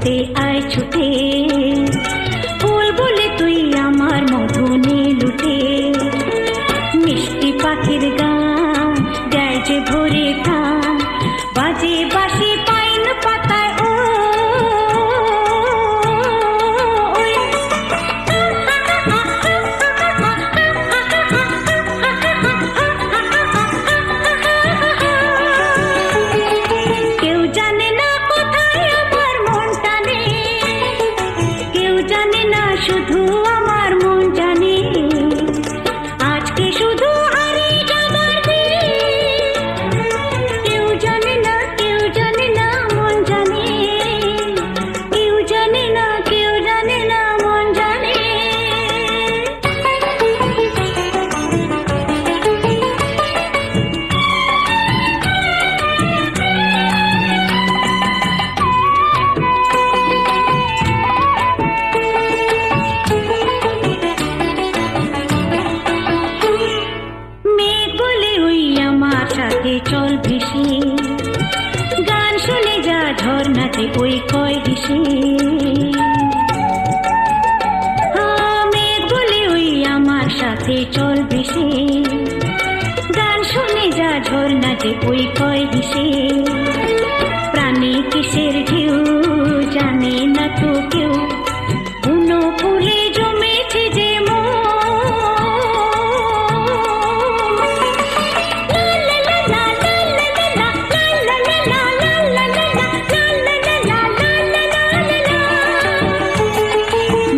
ছুটে আয় ছুটে, ফুল বলে তুই আমার মধু নে লুটে। মিষ্টি পাখির গান দেয় যে ভোরে কান, বাজে বাঁশি পাইন পাতায় ও কেউ জানে না কোথায় আমার মনটা নেই, কেউ জানে না শুধু আমার মন জানে। আজকে শুধু হারিয়ে যাবার দিন, কেউ জানে না কেউ জানে না মন জানে, কেউ জানে না কেউ জানে না মন জানে। মেঘ বলে ওই আমার সাথে চল ভেসে, গান শুনে যা ঝর্ণাতে ওই কয় হেসে। মেঘ বলে ওই আমার সাথে চল ভেসে, গান শুনে যা ঝর্ণাতে ওই কয় হেসে। প্রাণে কিসের ঢেউ জানে না তো কেউ, কোনো ফুলে জমেছে যে মন।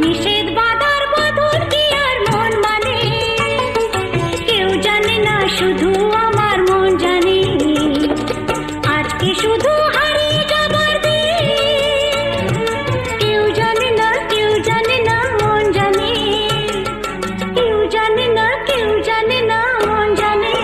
নিষেধ বাধার বদল কি আর মন মানে, কেউ জানে না শুধু আমার মন জানে। আজকে শুধু হারিয়ে যাবার দিন, কেউ জানে না কেউ জানে না মন জানে, কেউ জানে না কেউ জানে না মন জানে।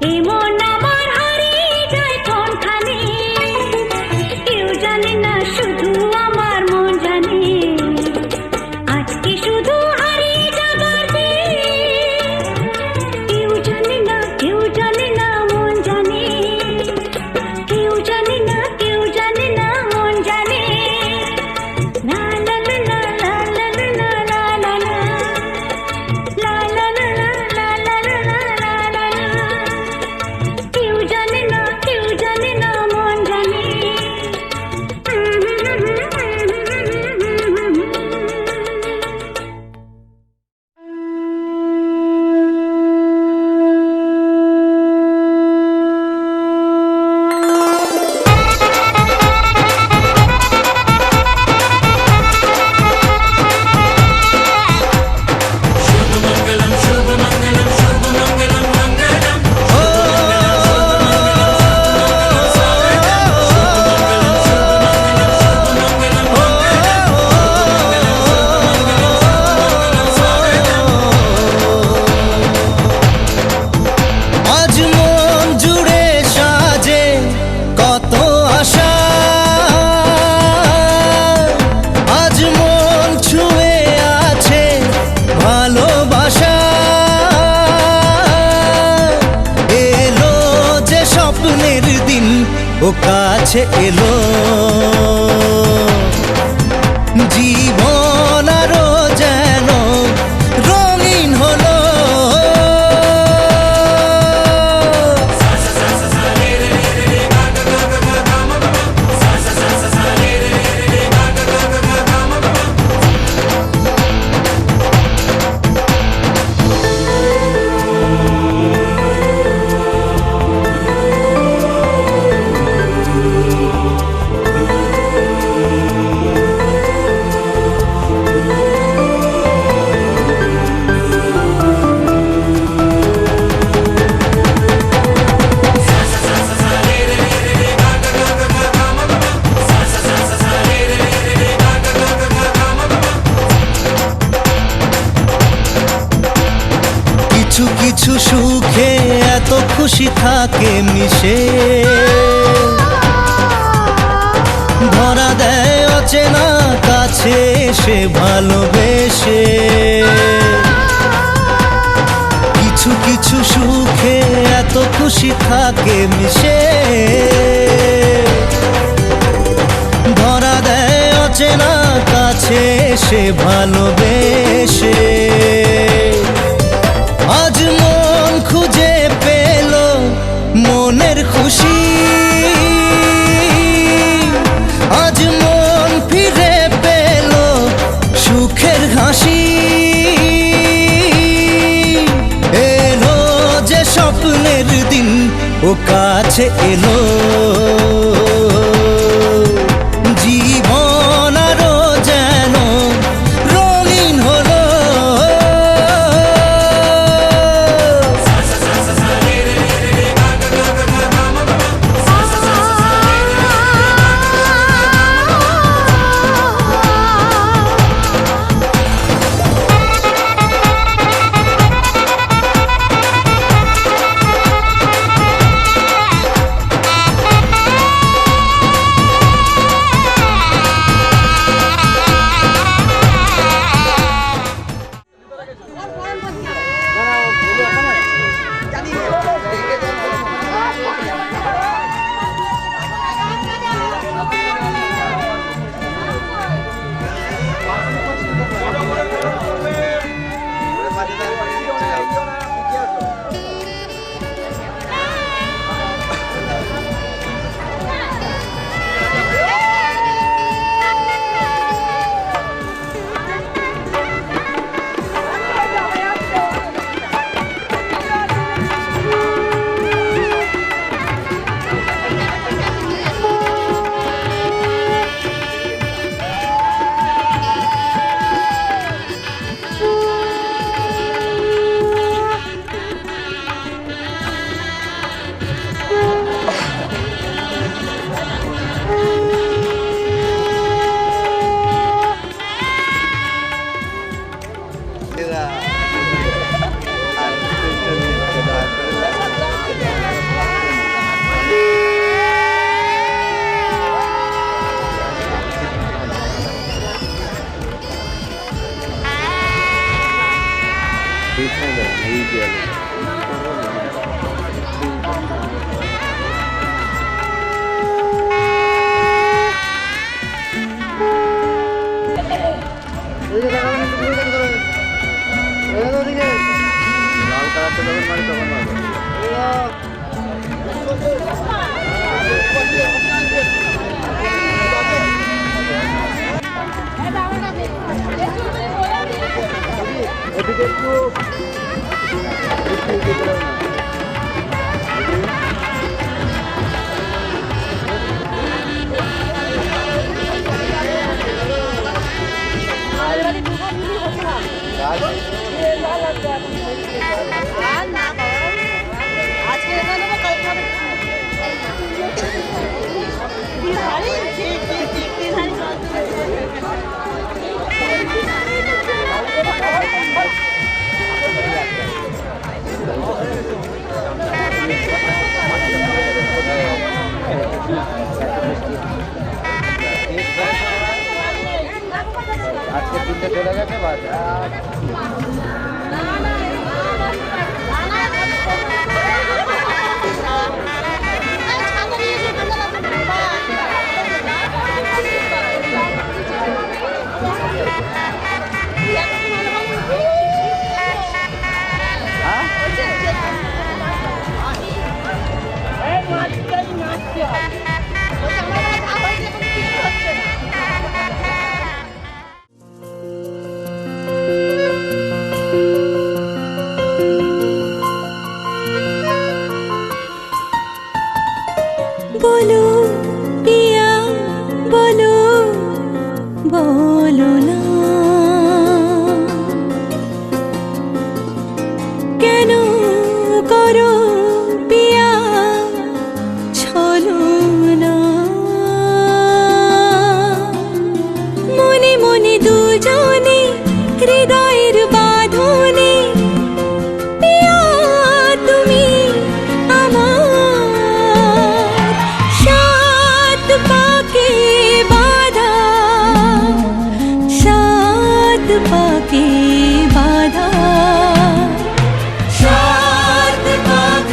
এ মন আমার হারিয়ে যায় কোনখানে, কেউ জানে না শুধু আমার মন জানে। আজকে শুধু হারিয়ে যাবার দিন, কেউ জানে না কেউ জানে না মন জানে, কেউ জানে না কেউ জানে না মন জানে। লা লা লা লা লা লা লা লা লা লা লা লা লা লা লা লা লা লা। কেউ জানে না কেউ জানে না মন জানে। আজ মন জুড়ে সাজে কত আশা, আজ মন ছুঁয়ে আছে ভালোবাসা। এলো যে স্বপ্নের দিন ও কাছে এলো, জীবন আরো যেন রঙিন হলো। কিছু কিছু সুখে এত খুশি থাকে মিশে, ধরা দেয় অচেনা কাছে এসে ভালোবেসে। কিছু কিছু সুখে এত খুশি থাকে মিশে, ধরা সে ভালোবেসে। আজ মন খুঁজে পেল মনের খুশি, আজ মন ফিরে পেল সুখের হাসি। এলো যে স্বপ্নের দিন ও কাছে এলো, জীবন আরো যেন রঙিন হলো। আজকে তিনটে চলে গেছে বাস। बोलो पिया बोलो बोलो ना केनो करो पिया छलो ना मने मने दुजने हृदयेर बाँधने पिया तुमी पाके बाधा सात पाके बाधा सात पाके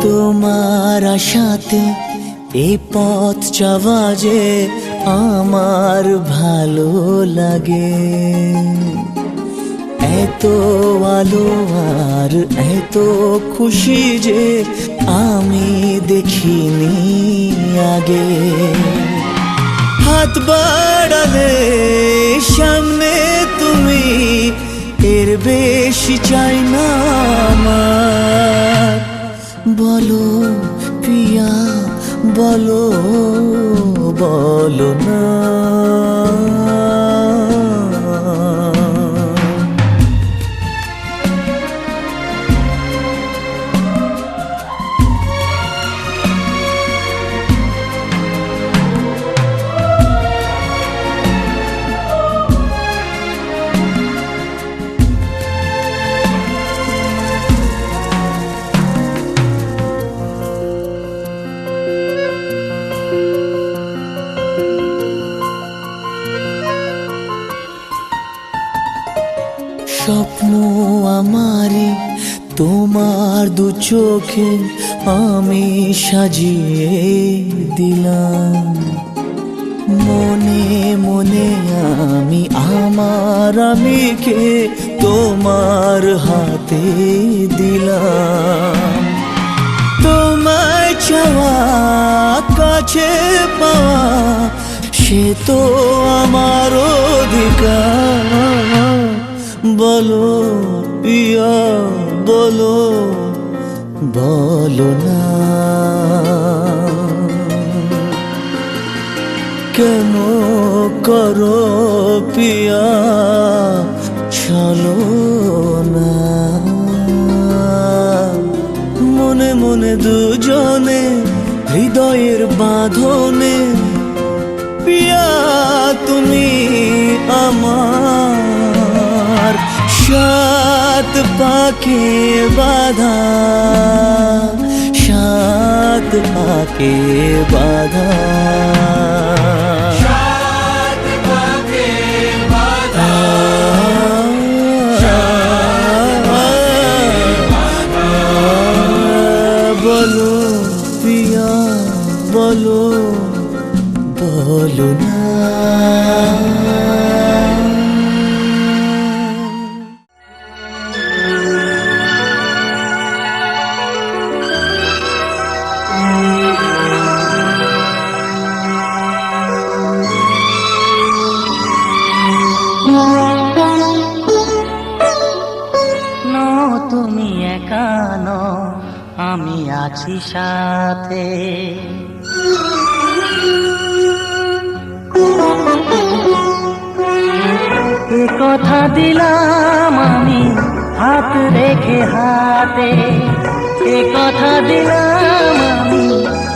তোমার আশাতে এই পথ চাওয়া যে আমার ভালো লাগে। এত আলো আর এত খুশি যে আমি দেখিনি আগে। হাত বাড়ালে সামনে তুমি, এর বেশি চাই না আমার। বলো পিয়া বলো, বলো না। স্বপ্ন আমারে তোমার দু চোখে আমি সাজিয়ে দিলাম। মনে মনে আমি আমার আমিকে তোমার হাতে দিলাম। তোমায় চাওয়া কাছে পাওয়া সে তো আমার অধিকার। বলো পিয়া বলো, বলো না। কেন করো পিয়া চলো না। মনে মনে দুজনে হৃদয়ের বাঁধনে, পিয়া তুমি আমার সাত পাকে বাঁধা, সাত পাকে বাঁধা। বলো পিয়া বলো, বলো না। তুমি একা নও, আমি আছি সাথে। এ কথা দিলাম আমি হাত রেখে হাতে, এ কথা দিলাম আমি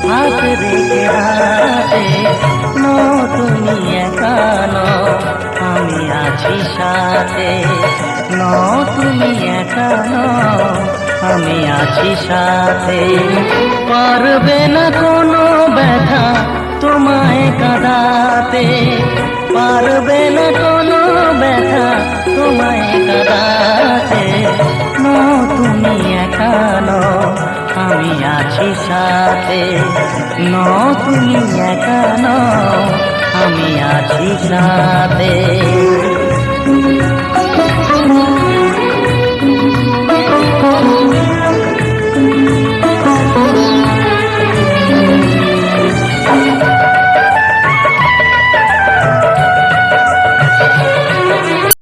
হাত রেখে হাতে। তুমি একা নও, আমি আছি সাথে। তুমি একা নও, আমি আছি সাথে। পারবে না কোনো ব্যথা তোমায় কাঁদাতে, পারবে না কোনো ব্যথা তোমায় কাঁদাতে। তুমি একা নও, আমি আছি সাথে। তুমি একা নও, আমি আছি সাথে।